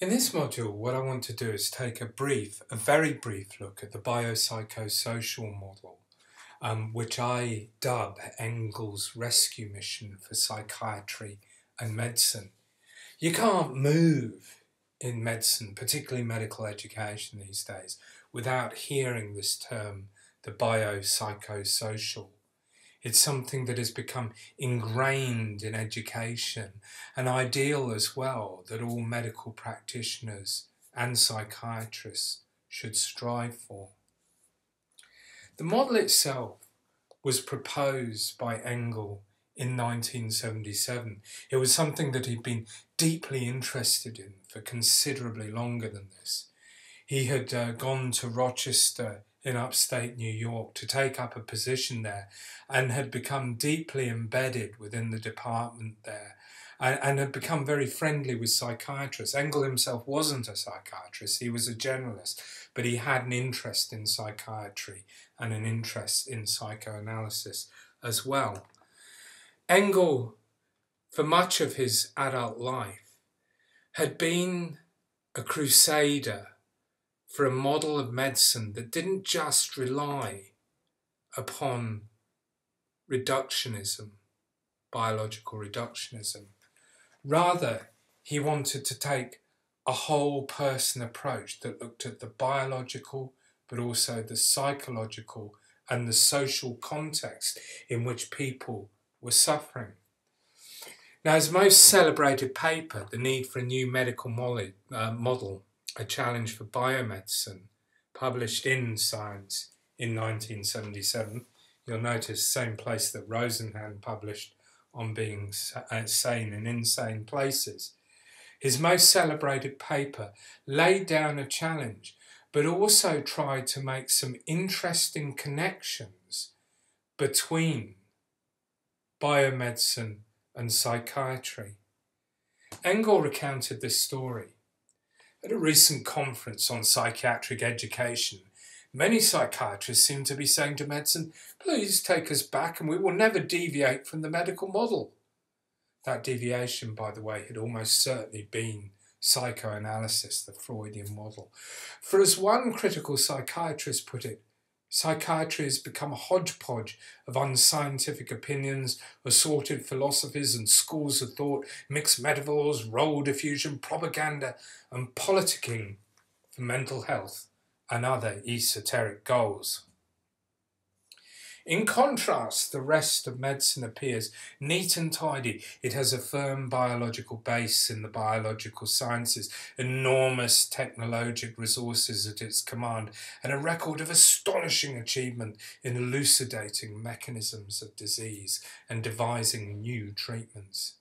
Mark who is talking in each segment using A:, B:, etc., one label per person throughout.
A: In this module, what I want to do is take a very brief look at the biopsychosocial model, which I dub Engel's rescue mission for psychiatry and medicine. You can't move in medicine, particularly medical education these days, without hearing this term, the biopsychosocial. It's something that has become ingrained in education, an ideal as well that all medical practitioners and psychiatrists should strive for. The model itself was proposed by Engel in 1977. It was something that he'd been deeply interested in for considerably longer than this. He had gone to Rochester in upstate New York to take up a position there and had become deeply embedded within the department there and had become very friendly with psychiatrists. Engel himself wasn't a psychiatrist, he was a generalist, but he had an interest in psychiatry and an interest in psychoanalysis as well. Engel, for much of his adult life, had been a crusader for a model of medicine that didn't just rely upon reductionism, biological reductionism. Rather, he wanted to take a whole person approach that looked at the biological, but also the psychological and the social context in which people were suffering. Now, his most celebrated paper, The Need for a New Medical Model, A Challenge for Biomedicine, published in Science in 1977. You'll notice same place that Rosenhan published on being sane in insane places. His most celebrated paper laid down a challenge, but also tried to make some interesting connections between biomedicine and psychiatry. Engel recounted this story. At a recent conference on psychiatric education, many psychiatrists seem to be saying to medicine, please take us back and we will never deviate from the medical model. That deviation, by the way, had almost certainly been psychoanalysis, the Freudian model. For as one critical psychiatrist put it, psychiatry has become a hodgepodge of unscientific opinions, assorted philosophies and schools of thought, mixed metaphors, role diffusion, propaganda, and politicking for mental health and other esoteric goals. In contrast, the rest of medicine appears neat and tidy. It has a firm biological base in the biological sciences, enormous technologic resources at its command, and a record of astonishing achievement in elucidating mechanisms of disease and devising new treatments.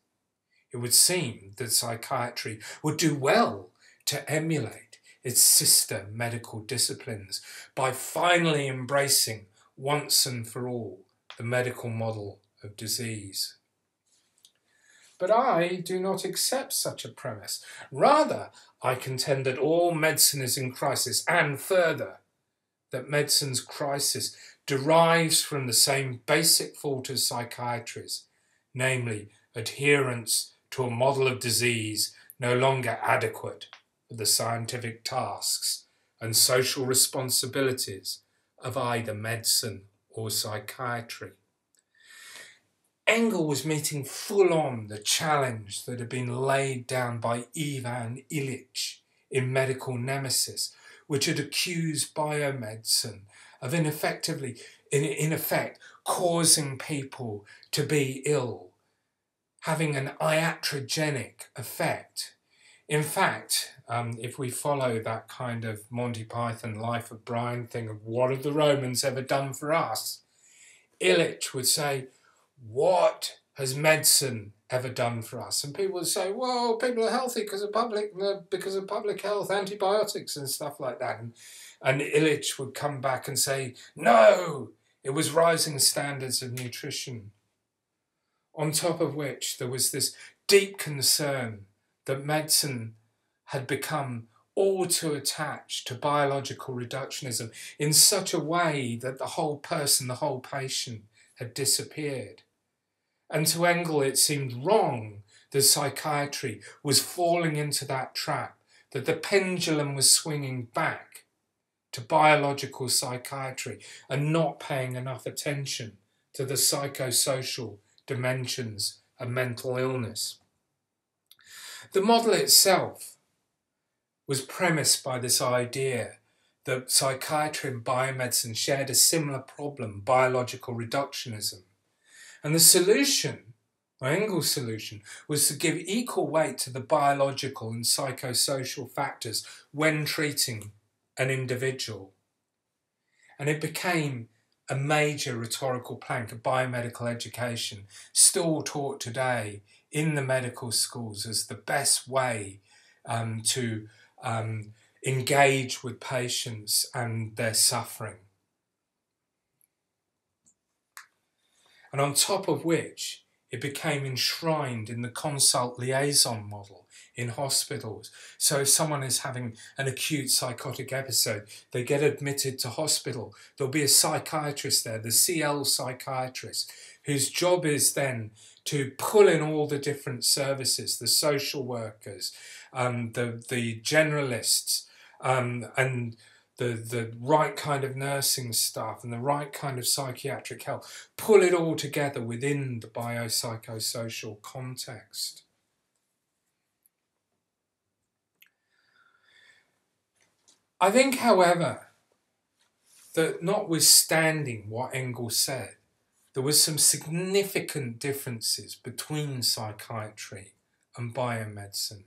A: It would seem that psychiatry would do well to emulate its sister medical disciplines by finally embracing once and for all the medical model of disease. But I do not accept such a premise. Rather, I contend that all medicine is in crisis, and further, that medicine's crisis derives from the same basic fault as psychiatry's, namely adherence to a model of disease no longer adequate for the scientific tasks and social responsibilities of either medicine or psychiatry. Engel was meeting full on the challenge that had been laid down by Ivan Illich in Medical Nemesis, which had accused biomedicine of in effect causing people to be ill, having an iatrogenic effect. In fact, if we follow that kind of Monty Python Life of Brian thing of what have the Romans ever done for us, Illich would say, what has medicine ever done for us? And people would say, well, people are healthy because of public health, antibiotics and stuff like that. And Illich would come back and say, no, it was rising standards of nutrition. On top of which there was this deep concern that medicine had become all too attached to biological reductionism in such a way that the whole person, the whole patient, had disappeared. And to Engel it seemed wrong that psychiatry was falling into that trap that the pendulum was swinging back to biological psychiatry and not paying enough attention to the psychosocial dimensions of mental illness. The model itself was premised by this idea that psychiatry and biomedicine shared a similar problem, biological reductionism. And the solution, or Engel's solution, was to give equal weight to the biological and psychosocial factors when treating an individual. And it became a major rhetorical plank of biomedical education, still taught today in the medical schools as the best way to engage with patients and their suffering. And on top of which, it became enshrined in the consult liaison model in hospitals. So if someone is having an acute psychotic episode, they get admitted to hospital. There'll be a psychiatrist there, the CL psychiatrist, whose job is then to pull in all the different services, the social workers, the generalists, and the right kind of nursing staff and the right kind of psychiatric help, pull it all together within the biopsychosocial context. I think, however, that notwithstanding what Engel said, there was some significant differences between psychiatry and biomedicine.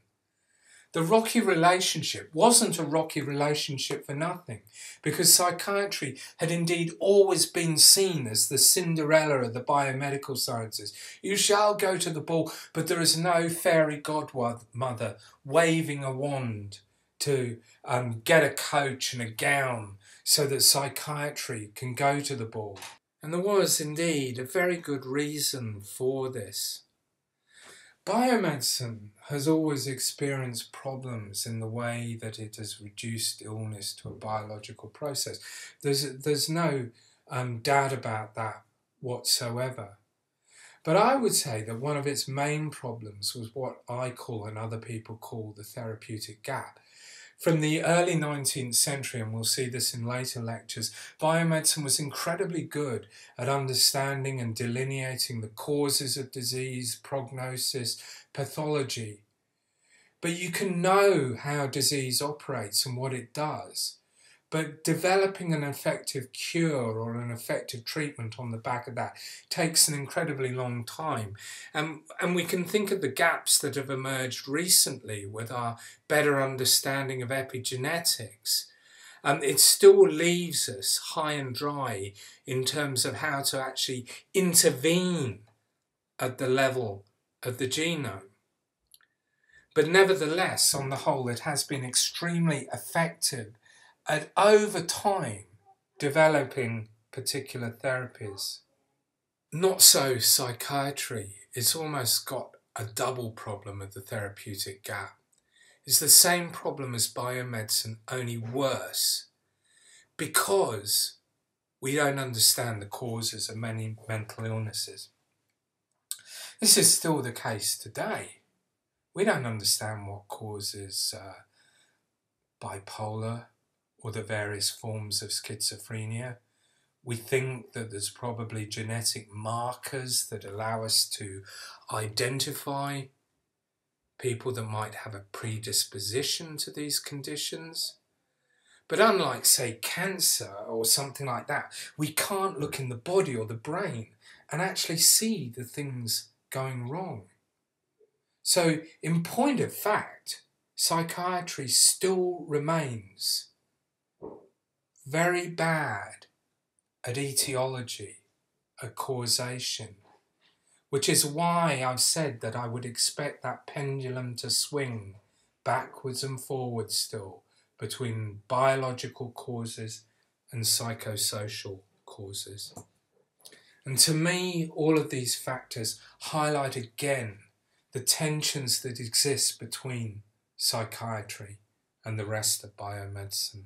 A: The rocky relationship wasn't a rocky relationship for nothing, because psychiatry had indeed always been seen as the Cinderella of the biomedical sciences. You shall go to the ball, but there is no fairy godmother waving a wand to get a coach and a gown so that psychiatry can go to the ball. And there was indeed a very good reason for this. Biomedicine has always experienced problems in the way that it has reduced illness to a biological process. There's no doubt about that whatsoever. But I would say that one of its main problems was what I call and other people call the therapeutic gap. From the early 19th century, and we'll see this in later lectures, biomedicine was incredibly good at understanding and delineating the causes of disease, prognosis, pathology. But you can know how disease operates and what it does. But developing an effective cure or an effective treatment on the back of that takes an incredibly long time. And we can think of the gaps that have emerged recently with our better understanding of epigenetics. It still leaves us high and dry in terms of how to actually intervene at the level of the genome. But nevertheless, on the whole, it has been extremely effective at over time developing particular therapies. Not so psychiatry. It's almost got a double problem of the therapeutic gap. It's the same problem as biomedicine, only worse, because we don't understand the causes of many mental illnesses. This is still the case today. We don't understand what causes bipolar or the various forms of schizophrenia. We think that there's probably genetic markers that allow us to identify people that might have a predisposition to these conditions. But unlike, say, cancer or something like that, we can't look in the body or the brain and actually see the things going wrong. So, in point of fact, psychiatry still remains very bad at etiology, at causation, which is why I've said that I would expect that pendulum to swing backwards and forwards still between biological causes and psychosocial causes. And to me, all of these factors highlight again the tensions that exist between psychiatry and the rest of biomedicine.